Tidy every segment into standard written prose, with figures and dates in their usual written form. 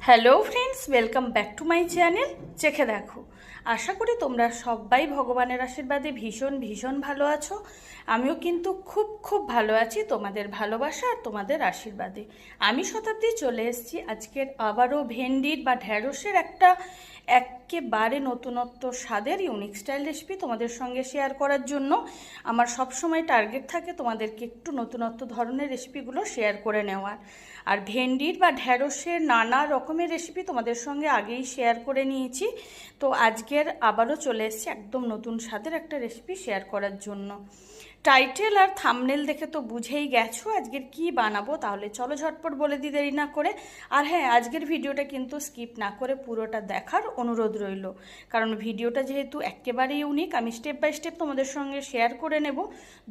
Hello friends, welcome back to my channel চেখে দেখো। আশা করি তোমরা সবাই ভগবানের আশীর্বাদে ভীষণ ভীষণ ভালো আছো। আমিও কিন্তু খুব খুব ভালো আছি তোমাদের ভালোবাসা আর তোমাদের আশীর্বাদে। আমি শতাব্দী চলে এসেছি আজকের আবারও ভেন্ডির বা ঢ্যাঁড়সের একটা একেবারে নতুনত্ব স্বাদের ইউনিক স্টাইল রেসিপি তোমাদের সঙ্গে শেয়ার করার জন্য। আমার সব সময় টার্গেট থাকে তোমাদেরকে একটু নতুনত্ব ধরনের রেসিপিগুলো শেয়ার করে নেওয়ার। আর ভেন্ডির বা ঢ্যাঁড়সের নানা রকমের রেসিপি তোমাদের সঙ্গে আগেই শেয়ার করে নিয়েছি, তো আজকের আবারও চলে এসেছি একদম নতুন স্বাদের একটা রেসিপি শেয়ার করার জন্য। টাইটেল আর থাম্বনেল দেখে তো বুঝেই গেছো আজকের কি বানাবো, তাহলে চলো ঝটপট বলে দিই দেরি না করে। আর হ্যাঁ, আজকের ভিডিওটা কিন্তু স্কিপ না করে পুরোটা দেখার অনুরোধ রইল, কারণ ভিডিওটা যেহেতু একেবারে ইউনিক, আমি স্টেপ বাই স্টেপ তোমাদের সঙ্গে শেয়ার করে নেব।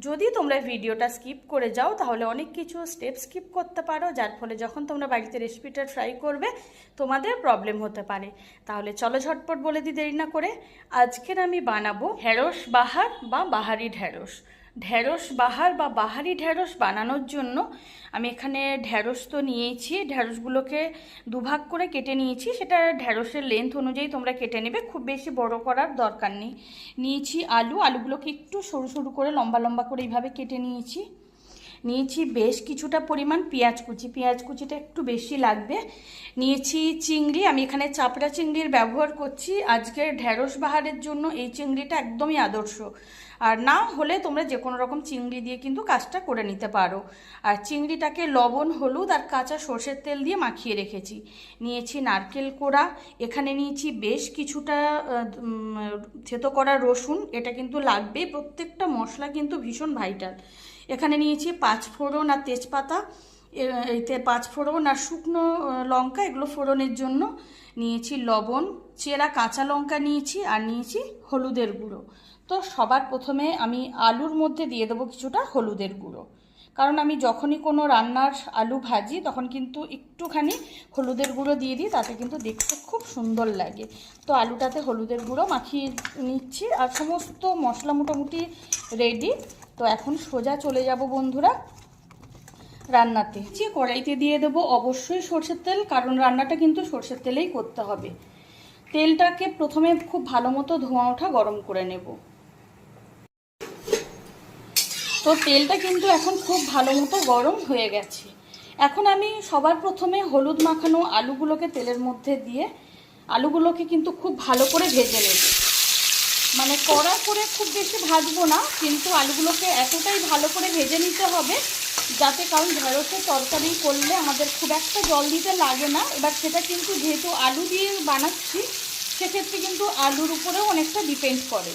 যদি তোমরা ভিডিওটা স্কিপ করে যাও তাহলে অনেক কিছু স্টেপ স্কিপ করতে পারো, যার ফলে যখন তোমরা বাড়িতে রেসিপিটা ট্রাই করবে তোমাদের প্রবলেম হতে পারে। তাহলে চলো ঝটপট বলে দিই দেরি না করে। আজকের আমি বানাবো ঢ্যাঁড়স বাহার বা বাহারি ঢ্যাঁড়স। ঢ্যাঁড়স বাহার বা বাহারি ঢ্যাঁড়স বানানোর জন্য আমি এখানে ঢ্যাঁড়স তো নিয়েছি, ঢ্যাঁড়সগুলোকে দুভাগ করে কেটে নিয়েছি, সেটা ঢ্যাঁড়সের লেন্থ অনুযায়ী তোমরা কেটে নেবে, খুব বেশি বড় করার দরকার নেই। নিয়েছি আলুগুলোকে একটু সরু সরু করে লম্বা লম্বা করে এইভাবে কেটে নিয়েছি বেশ কিছুটা পরিমাণ পেঁয়াজ কুচিটা একটু বেশি লাগবে। নিয়েছি চিংড়ি, আমি এখানে চাপড়া চিংড়ির ব্যবহার করছি আজকের ঢ্যাঁড়স বাহারের জন্য। এই চিংড়িটা একদমই আদর্শ, আর না হলে তোমরা যে কোনো রকম চিংড়ি দিয়ে কিন্তু কাজটা করে নিতে পারো। আর চিংড়িটাকে লবণ, হলুদ আর কাঁচা সর্ষের তেল দিয়ে মাখিয়ে রেখেছি। নিয়েছি নারকেল কোড়া, এখানে নিয়েছি বেশ কিছুটা থেতো করা রসুন, এটা কিন্তু লাগবেই, প্রত্যেকটা মশলা কিন্তু ভীষণ ভাইটাল। এখানে নিয়েছি পাঁচফোড়ন আর তেজপাতা, এতে পাঁচফোড়ন আর শুকনো লঙ্কা, এগুলো ফোড়নের জন্য। নিয়েছি লবণ, চেরা কাঁচা লঙ্কা নিয়েছি, আর নিয়েছি হলুদের গুঁড়ো। তো সবার প্রথমে আমি আলুর মধ্যে দিয়ে দেবো কিছুটা হলুদের গুঁড়ো, কারণ আমি যখনই কোনো রান্নার আলু ভাজি তখন কিন্তু একটুখানি হলুদের গুঁড়ো দিয়ে দিই, তাতে কিন্তু দেখতে খুব সুন্দর লাগে। তো আলুটাতে হলুদের গুঁড়ো মাখিয়ে নিচ্ছি, আর সমস্ত মশলা মোটামুটি রেডি। তো এখন সোজা চলে যাব বন্ধুরা রান্নাতে। কড়াইতে দিয়ে দেবো অবশ্যই সরষের তেল, কারণ রান্নাটা কিন্তু সরষের তেলেই করতে হবে। তেলটাকে প্রথমে খুব ভালো মতো ধোঁয়া ওঠা গরম করে নেব। তো তেলটা কিন্তু এখন খুব ভালো মতো গরম হয়ে গেছে। এখন আমি সবার প্রথমে হলুদ মাখানো আলুগুলোকে তেলের মধ্যে দিয়ে আলুগুলোকে কিন্তু খুব ভালো করে ভেজে নেব। মানে কড়া করে খুব বেশি ভাজবো না, কিন্তু আলুগুলোকে এতটাই ভালো করে ভেজে নিতে হবে যাতে, কারণ ঢ্যাঁড়সের তরকারি করলে আমাদের খুব একটা জল দিতে লাগে না। এবার সেটা কিন্তু যেহেতু আলু দিয়ে বানাচ্ছি, সেক্ষেত্রে কিন্তু আলুর উপরেও অনেকটা ডিপেন্ড করে,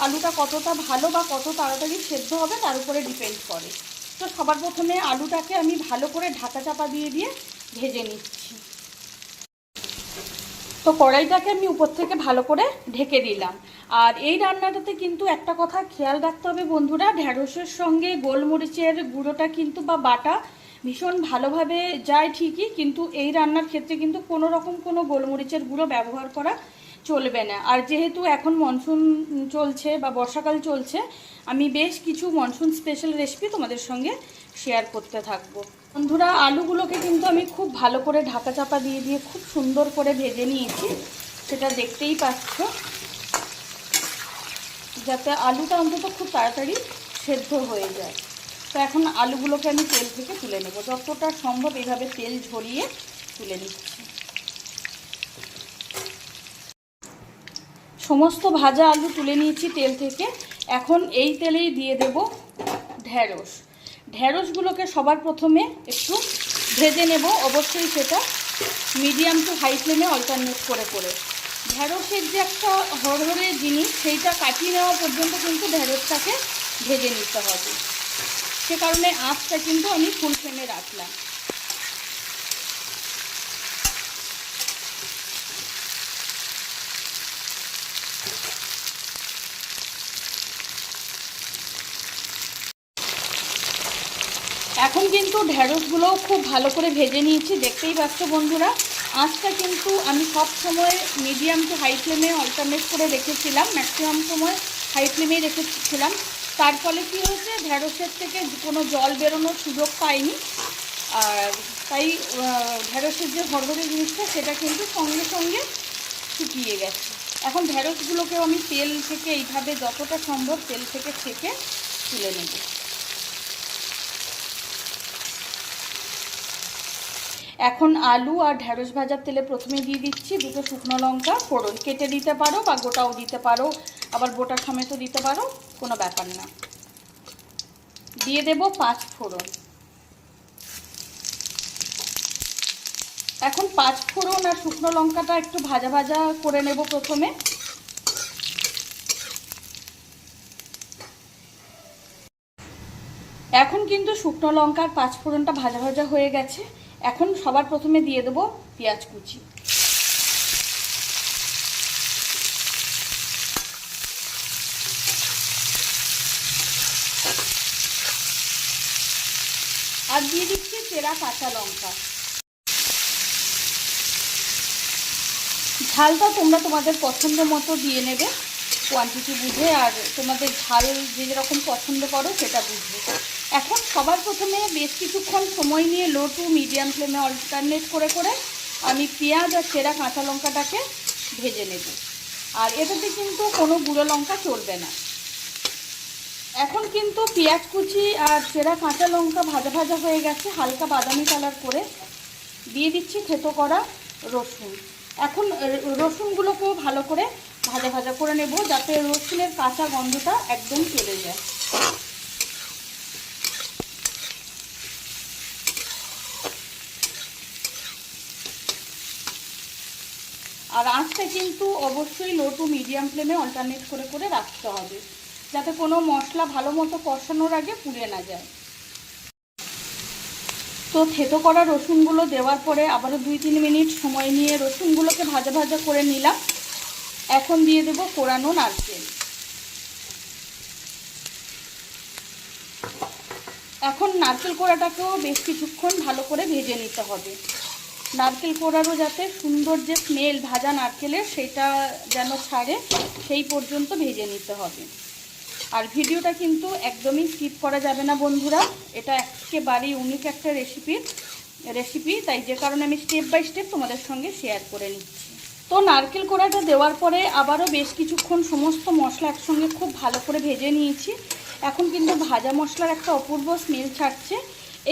আলুটা কতটা ভালো বা কত তাড়াতাড়ি সেদ্ধ হবে তার উপরে ডিপেন্ড করে। তো সবার প্রথমে আলুটাকে আমি ভালো করে ঢাকা চাপা দিয়ে ভেজে নিচ্ছি। তো কড়াইটাকে আমি উপর থেকে ভালো করে ঢেকে দিলাম। আর এই রান্নাটাতে কিন্তু একটা কথা খেয়াল রাখতে হবে বন্ধুরা, ঢ্যাঁড়সের সঙ্গে গোলমরিচের গুঁড়োটা কিন্তু বা বাটা ভীষণ ভালোভাবে যায় ঠিকই, কিন্তু এই রান্নার ক্ষেত্রে কিন্তু কোনো রকম কোনো গোলমরিচের গুঁড়ো ব্যবহার করা চলবে না। আর যেহেতু এখন মনসুন চলছে বা বর্ষাকাল চলছে, আমি বেশ কিছু মনসুন স্পেশাল রেসিপি তোমাদের সঙ্গে শেয়ার করতে থাকবো। বন্ধুরা আলুগুলোকে কিন্তু আমি খুব ভালো করে ঢাকা চাপা দিয়ে খুব সুন্দর করে ভেজে নিয়েছি, সেটা দেখতেই পাচ্ছ, যাতে আলুটা অন্তত খুব তাড়াতাড়ি সেদ্ধ হয়ে যায়। তো এখন আলুগুলোকে আমি তেল থেকে তুলে নেব, যতটা সম্ভব এইভাবে তেল ঝরিয়ে তুলে নিচ্ছি। সমস্ত ভাজা আলু তুলে নিয়েছি তেল থেকে। এখন এই তেলেই দিয়ে দেব ঢ্যাঁড়সগুলোকে সবার প্রথমে একটু ভেজে নেব, অবশ্যই সেটা মিডিয়াম টু হাই ফ্লেমে অল্টারনেট করে করে। ঢ্যাঁড়সের যে একটা হরহরে জিনিস, সেইটা কাটিয়ে নেওয়া পর্যন্ত কিন্তু ঢ্যাঁড়সটাকে ভেজে নিতে হবে, সে কারণে আঁচটা কিন্তু আমি ফুল ফ্লেমে রাখলাম। এখন কিন্তু ঢ্যাঁড়সগুলোও খুব ভালো করে ভেজে নিয়েছি, দেখতেই পাচ্ছ বন্ধুরা। আঁচটা কিন্তু আমি সব সময় মিডিয়াম টু হাই ফ্লেমে অল্টারনেট করে রেখেছিলাম, ম্যাক্সিমাম সময় হাই ফ্লেমেই রেখেছিলাম। তার ফলে কী হয়েছে, ঢ্যাঁড়সের থেকে কোনো জল বেরোনোর সুযোগ পাইনি, আর তাই ঢেঁড়সের যে হরহরে জিনিসটা সেটা কিন্তু সঙ্গে সঙ্গে শুকিয়ে গেছে। এখন ঢেঁড়সগুলোকেও আমি তেল থেকে এইভাবে যতটা সম্ভব তেল থেকে ছেঁকে তুলে নেব। এখন আলু আর ঢেঁড়স ভাজার তেলে প্রথমে দিয়ে দিচ্ছি 2টো শুকনো লঙ্কা ফোড়ন। কেটে দিতে পারো বা গোটাও দিতে পারো, আবার গোটা সমেতও দিতে পারো, কোনো ব্যাপার না। দিয়ে দেব 5 ফোড়ন। এখন 5 ফোড়ন আর শুকনো লঙ্কাটা একটু ভাজা ভাজা করে নেব প্রথমে। এখন কিন্তু শুকনো লঙ্কা আর 5 ফোড়নটা ভাজা ভাজা হয়ে গেছে। এখন সবার প্রথমে দিয়ে দেব পেঁয়াজ কুচি। আর দিয়ে দিচ্ছি চেরা কাঁচা লঙ্কা। ঝালটা তোমরা তোমাদের পছন্দ মতো দিয়ে নেবে, কোয়ান্টিটি বুঝে, আর তোমাদের ঝাল যে যেরকম পছন্দ করো সেটা বুঝবে। এখন সবার প্রথমে বেশ কিছুক্ষণ সময় নিয়ে লো টু মিডিয়াম ফ্লেমে অল্টারনেট করে করে আমি পেঁয়াজ আর চেরা কাঁচা লঙ্কাটাকে ভেজে নেব। আর এটাতে কিন্তু কোনো গুঁড়ো লঙ্কা চলবে না। এখন কিন্তু পেঁয়াজ কুচি আর চেরা কাঁচা লঙ্কা ভাজা ভাজা হয়ে গেছে হালকা বাদামি কালার করে। দিয়ে দিচ্ছি থেতো করা রসুন। এখন রসুনগুলোকেও ভালো করে ভাজা ভাজা করে নেব, যাতে রসুনের কাঁচা গন্ধটা একদম চলে যায়। আর আঁচটা কিন্তু অবশ্যই লো টু মিডিয়াম ফ্লেমে অল্টারনেট করে করে রাখতে হবে, যাতে কোনো মশলা ভালো মতো কষানোর আগে পুড়ে না যায়। তো থেতো করা রসুনগুলো দেওয়ার পরে আবারও 2-3 মিনিট সময় নিয়ে রসুনগুলোকে ভাজা ভাজা করে নিলাম। এখন দিয়ে দেব কোরানো নারকেল। এখন নারকেল কোড়াটাকেও বেশ কিছুক্ষণ ভালো করে ভেজে নিতে হবে। নারকেল কোড়ারও যাতে সুন্দর যে স্মেল ভাজা নারকেলের সেটা যেন ছাড়ে, সেই পর্যন্ত ভেজে নিতে হবে। আর ভিডিওটা কিন্তু একদমই স্কিপ করা যাবে না বন্ধুরা, এটা একেবারেই ইউনিক একটা রেসিপি, তাই যে কারণে আমি স্টেপ বাই স্টেপ তোমাদের সঙ্গে শেয়ার করে নিচ্ছি। তো নারকেল কোড়াটা দেওয়ার পরে আবারও বেশ কিছুক্ষণ সমস্ত মশলা একসঙ্গে খুব ভালো করে ভেজে নিয়েছি। এখন কিন্তু ভাজা মশলার একটা অপূর্ব স্মেল ছাড়ছে।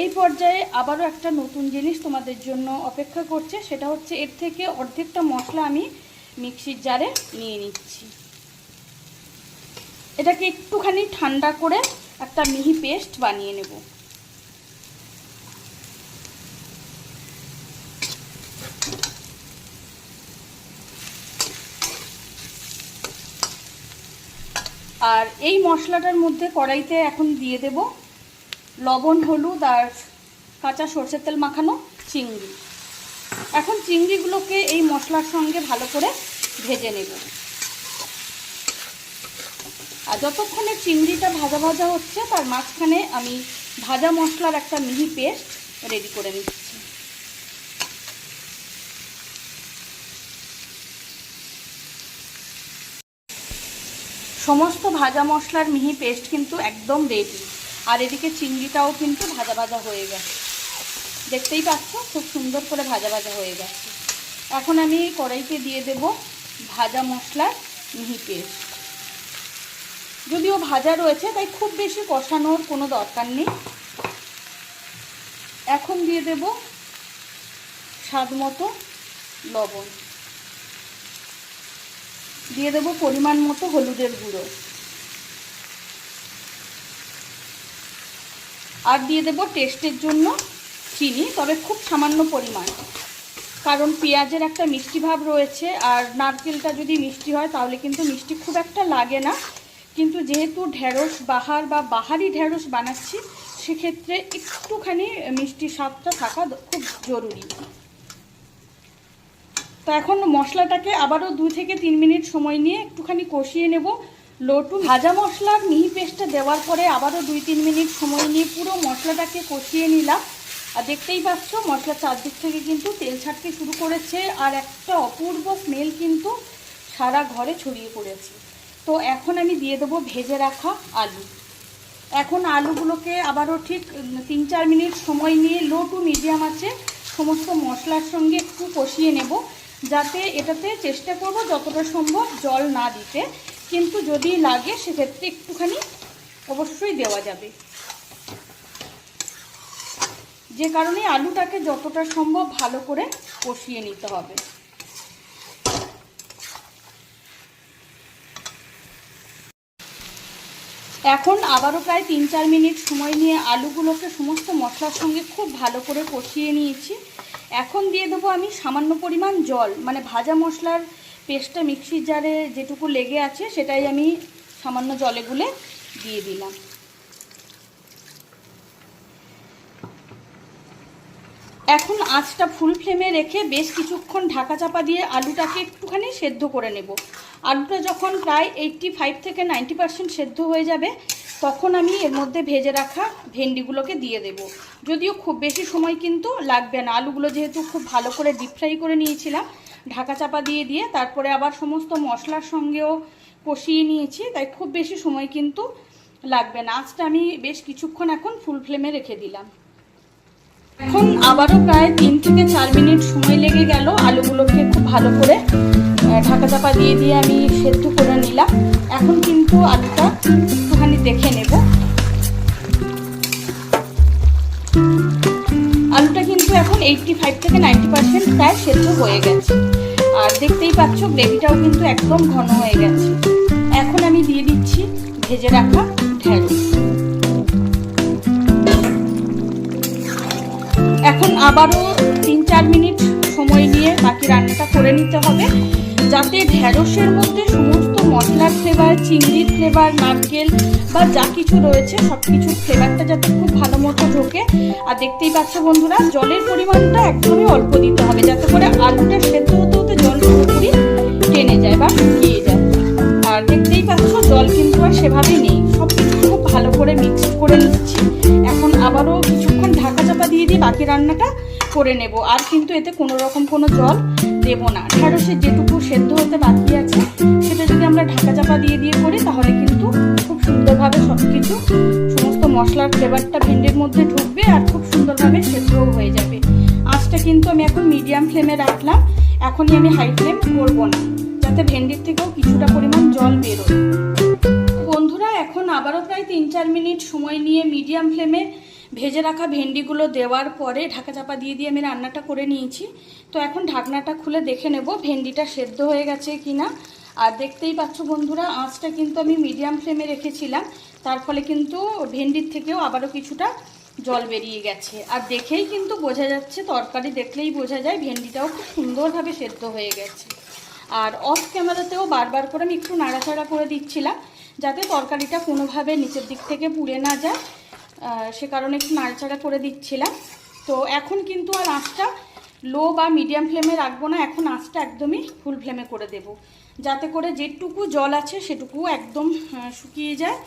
এই পর্যায়ে আবারও একটা নতুন জিনিস তোমাদের জন্য অপেক্ষা করছে, সেটা হচ্ছে এর থেকে অর্ধেকটা মশলা আমি মিক্সির জারে নিয়ে নিচ্ছি। এটাকে একটুখানি ঠান্ডা করে একটা মিহি পেস্ট বানিয়ে নেব। আর এই মশলাটার মধ্যে কড়াইতে এখন দিয়ে দেব লবণ, হলুদ আর কাঁচা সরষের তেল মাখানো চিংড়ি। এখন চিংড়িগুলোকে এই মশলার সঙ্গে ভালো করে ভেজে নেব। আর যতক্ষণে চিংড়িটা ভাজা ভাজা হচ্ছে তার মাঝখানে আমি ভাজা মশলার একটা মিহি পেস্ট রেডি করে নিচ্ছি। সমস্ত ভাজা মশলার মিহি পেস্ট কিন্তু একদম রেডি। আর এদিকে চিংড়িটাও কিন্তু ভাজা ভাজা হয়ে গেছে, দেখতেই পাচ্ছ খুব সুন্দর করে ভাজা ভাজা হয়ে গেছে। এখন আমি কড়াইতে দিয়ে দেব ভাজা মশলার মিহি পেস্ট। যদিও ভাজা রয়েছে তাই খুব বেশি কষানোর কোনো দরকার নেই। এখন দিয়ে দেব স্বাদ মতো লবণ, দিয়ে দেব পরিমাণ মতো হলুদের গুঁড়ো, আর দিয়ে দেব টেস্টের জন্য চিনি, তবে খুব সামান্য পরিমাণ, কারণ পেঁয়াজের একটা মিষ্টি ভাব রয়েছে। আর নারকেলটা যদি মিষ্টি হয় তাহলে কিন্তু মিষ্টি খুব একটা লাগে না, কিন্তু যেহেতু ঢেঁড়স বাহার বা বাহারি ঢেঁড়স বানাচ্ছি সেক্ষেত্রে একটুখানি মিষ্টি স্বাদটা থাকা খুব জরুরি। তো এখন মশলাটাকে আবারও 2 থেকে 3 মিনিট সময় নিয়ে একটুখানি কষিয়ে নেব লো টু। ভাজা মশলার মিহি পেস্টটা দেওয়ার পরে আবারও 2-3 মিনিট সময় নিয়ে পুরো মশলাটাকে কষিয়ে নিলাম। আর দেখতেই পাচ্ছ মশলার চারদিক থেকে কিন্তু তেল ছাড়তে শুরু করেছে, আর একটা অপূর্ব স্মেল কিন্তু সারা ঘরে ছড়িয়ে পড়েছে। তো এখন আমি দিয়ে দেবো ভেজে রাখা আলু। এখন আলুগুলোকে আবারও ঠিক 3-4 মিনিট সময় নিয়ে লো টু মিডিয়াম আছে সমস্ত মশলার সঙ্গে একটু কষিয়ে নেব, যাতে এটাতে চেষ্টা করব যতটা সম্ভব জল না দিতে, কিন্তু যদি লাগে সেক্ষেত্রে একটুখানি অবশ্যই দেওয়া যাবে, যে কারণে আলুটাকে যতটা সম্ভব ভালো করে কষিয়ে নিতে হবে। এখন আবারও প্রায় 3-4 মিনিট সময় নিয়ে আলুগুলোকে সমস্ত মশলার সঙ্গে খুব ভালো করে কষিয়ে নিয়েছি। এখন দিয়ে দেবো আমি সামান্য পরিমাণ জল, মানে ভাজা মশলার পেস্টটা মিক্সির জারে যেটুকু লেগে আছে সেটাই আমি সামান্য জলে গুলে দিয়ে দিলাম। এখন আঁচটা ফুল ফ্লেমে রেখে বেশ কিছুক্ষণ ঢাকা চাপা দিয়ে আলুটাকে একটুখানি সেদ্ধ করে নেব। আলুটা যখন প্রায় 85 থেকে 90% সেদ্ধ হয়ে যাবে তখন আমি এর মধ্যে ভেজে রাখা ভেন্ডিগুলোকে দিয়ে দেব। যদিও খুব বেশি সময় কিন্তু লাগবে না, আলুগুলো যেহেতু খুব ভালো করে ডিপ ফ্রাই করে নিয়েছিলাম ঢাকা চাপা দিয়ে তারপরে আবার সমস্ত মশলার সঙ্গেও কষিয়ে নিয়েছি, তাই খুব বেশি সময় কিন্তু লাগবে না। আঁচটা আমি বেশ কিছুক্ষণ এখন ফুল ফ্লেমে রেখে দিলাম। এখন আবারও প্রায় 3 থেকে 4 মিনিট সময় লেগে গেল আলুগুলোকে খুব ভালো করে ঢাকা চাপা দিয়ে আমি সেদ্ধ করে নিলাম। এখন কিন্তু আলুটা একটুখানি দেখে নেব। আলুটা কিন্তু এখন 85 থেকে 90% প্রায় সেদ্ধ হয়ে গেছে, আর দেখতেই পাচ্ছ গ্রেভিটাও কিন্তু একদম ঘন হয়ে গেছে। এখন আমি দিয়ে দিচ্ছি ভেজে রাখা ঢেঁড়স। এখন আবারও 3-4 মিনিট সময় নিয়ে বাকি রান্নাটা করে নিতে হবে, যাতে ঢেঁড়সের মধ্যে সমস্ত মশলার ফ্লেভার, চিংড়ির ফ্লেভার, নারকেল বা যা কিছু রয়েছে সব কিছুর ফ্লেভারটা যাতে খুব ভালো মতো ঢোকে। আর দেখতেই পাচ্ছ বন্ধুরা, জলের পরিমাণটা একদমই অল্প দিতে হবে, যাতে করে আলুটা সেদ্ধ হতে হতে জল পুরোপুরি টেনে যায় বা শুকিয়ে যায়। আর দেখতেই পাচ্ছ জল কিন্তু আর সেভাবে নেই, সব কিছু খুব ভালো করে মিক্সড করে নিচ্ছি। এখন আবারও কিছুক্ষণ ঢাকা চাপা দিয়ে বাকি রান্নাটা করে নেব, আর কিন্তু এতে কোনো রকম কোনো জল দেব না। ঢেঁড়সের যেটুকু সেদ্ধ হতে বাকি আছে সেটা যদি আমরা ঢাকা চাপা দিয়ে করি তাহলে কিন্তু খুব সুন্দরভাবে সব কিছু সমস্ত মশলার ফ্লেভারটা ভেন্ডির মধ্যে ঢুকবে আর খুব সুন্দরভাবে সেদ্ধও হয়ে যাবে। আঁচটা কিন্তু আমি এখন মিডিয়াম ফ্লেমে রাখলাম, এখনই আমি হাই ফ্লেম করব না, যাতে ভেন্ডির থেকেও কিছুটা পরিমাণ জল বেরোয়। বন্ধুরা এখন আবারও প্রায় 3-4 মিনিট সময় নিয়ে মিডিয়াম ফ্লেমে ভেজে রাখা ভেন্ডিগুলো দেওয়ার পরে ঢাকা চাপা দিয়ে আমি রান্নাটা করে নিয়েছি। তো এখন ঢাকনাটা খুলে দেখে নেব ভেন্ডিটা সেদ্ধ হয়ে গেছে কিনা। আর দেখতেই পাচ্ছ বন্ধুরা, আঁচটা কিন্তু আমি মিডিয়াম ফ্লেমে রেখেছিলাম, তার ফলে কিন্তু ভেন্ডির থেকেও আবারও কিছুটা জল বেরিয়ে গেছে। আর দেখেই কিন্তু বোঝা যাচ্ছে, তরকারি দেখলেই বোঝা যায় ভেন্ডিটাও খুব সুন্দরভাবে সেদ্ধ হয়ে গেছে। আর অফ ক্যামেরাতেও বারবার করে আমি একটু নাড়াচাড়া করে দিচ্ছিলাম, যাতে তরকারিটা কোনোভাবে নিচের দিক থেকে পুড়ে না যায়, সে কারণে একটু নাড়াচাড়া করে দিচ্ছিলাম। তো এখন কিন্তু আর আঁচটা লো বা মিডিয়াম ফ্লেমে রাখবো না, এখন আঁচটা একদমই ফুল ফ্লেমে করে দেব, যাতে করে যেটুকু জল আছে সেটুকু একদম শুকিয়ে যায়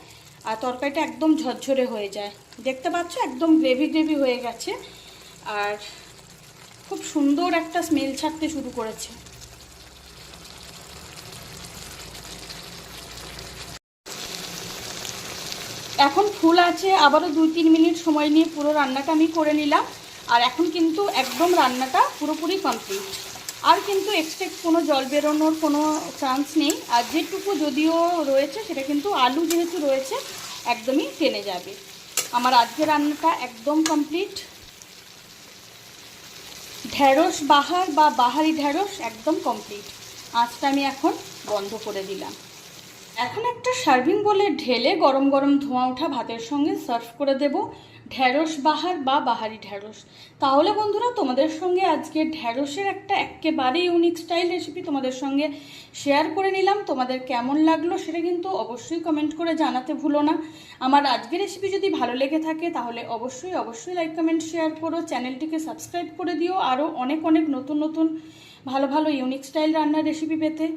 আর তরকারিটা একদম ঝরঝরে হয়ে যায়। দেখতে পাচ্ছ একদম গ্রেভি হয়ে গেছে আর খুব সুন্দর একটা স্মেল ছাড়তে শুরু করেছে। এখন ফুল আছে, আবারও 2-3 মিনিট সময় নিয়ে পুরো রান্নাটা আমি করে নিলাম। আর এখন কিন্তু একদম রান্নাটা পুরোপুরি কমপ্লিট, আর কিন্তু এক্সট্রা কোনো জল বেরোনোর কোনো চান্স নেই। আর যেটুকু যদিও রয়েছে সেটা কিন্তু আলু যেহেতু রয়েছে একদমই টেনে যাবে। আমার আজকে রান্নাটা একদম কমপ্লিট। ঢেঁড়স বাহার বা বাহারি ঢেঁড়স একদম কমপ্লিট। আঁচটা আমি এখন বন্ধ করে দিলাম। এখন একটা সার্ভিং বলে ঢেলে গরম গরম ধোঁয়া ওঠা ভাতের সঙ্গে সার্ভ করে দেব ঢেঁড়স বাহার বা বাহারি ঢেঁড়স। তাহলে বন্ধুরা, তোমাদের সঙ্গে আজকে ঢেঁড়সের একটা একেবারে ইউনিক স্টাইল রেসিপি তোমাদের সঙ্গে শেয়ার করে নিলাম। তোমাদের কেমন লাগলো সেটা কিন্তু অবশ্যই কমেন্ট করে জানাতে ভুলো না। আমার আজকের রেসিপি যদি ভালো লেগে থাকে তাহলে অবশ্যই লাইক কমেন্ট শেয়ার করো, চ্যানেলটিকে সাবস্ক্রাইব করে দিও আরও অনেক নতুন ভালো ইউনিক স্টাইল রান্নার রেসিপি পেতে।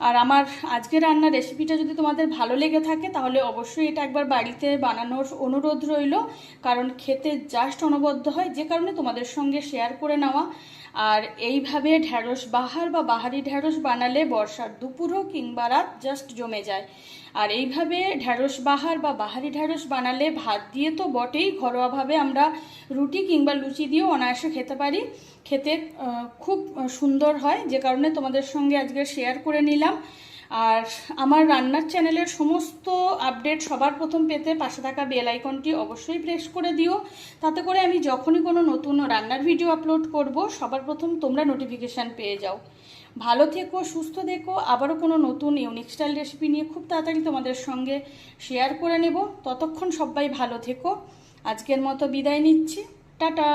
আর আমার আজকে রান্নার রেসিপিটা যদি তোমাদের ভালো লেগে থাকে তাহলে অবশ্যই এটা একবার বাড়িতে বানানোর অনুরোধ রইল, কারণ খেতে জাস্ট অনবদ্য হয়, যে কারণে তোমাদের সঙ্গে শেয়ার করে নেওয়া। আর এইভাবে ঢ্যাঁড়স বাহার বা বাহারি ঢ্যাঁড়স বানালে বর্ষার দুপুরও কিংবা রাত জাস্ট জমে যায়। আর এইভাবে ঢ্যাঁড়স বাহার বা বাহারি ঢ্যাঁড়স বানালে ভাত দিয়ে তো বটেই, ঘরোয়াভাবে আমরা রুটি কিংবা লুচি দিয়েও অনায়াসে খেতে পারি। খেতে খুব সুন্দর হয়, যে কারণে তোমাদের সঙ্গে আজকে শেয়ার করে নিলাম। আর আমার রান্নার চ্যানেলের সমস্ত আপডেট সবার প্রথম পেতে পাশে থাকা বেল আইকনটি অবশ্যই প্রেস করে দিও, তাতে করে আমি যখনই কোনো নতুন রান্নার ভিডিও আপলোড করব সবার প্রথম তোমরা নোটিফিকেশান পেয়ে যাও। ভালো থেকো, সুস্থ থেকো। আবারও কোনো নতুন ইউনিক স্টাইল রেসিপি নিয়ে খুব তাড়াতাড়ি তোমাদের সঙ্গে শেয়ার করে নেব। ততক্ষণ সবাই ভালো থেকো। আজকের মতো বিদায় নিচ্ছি, টাটা।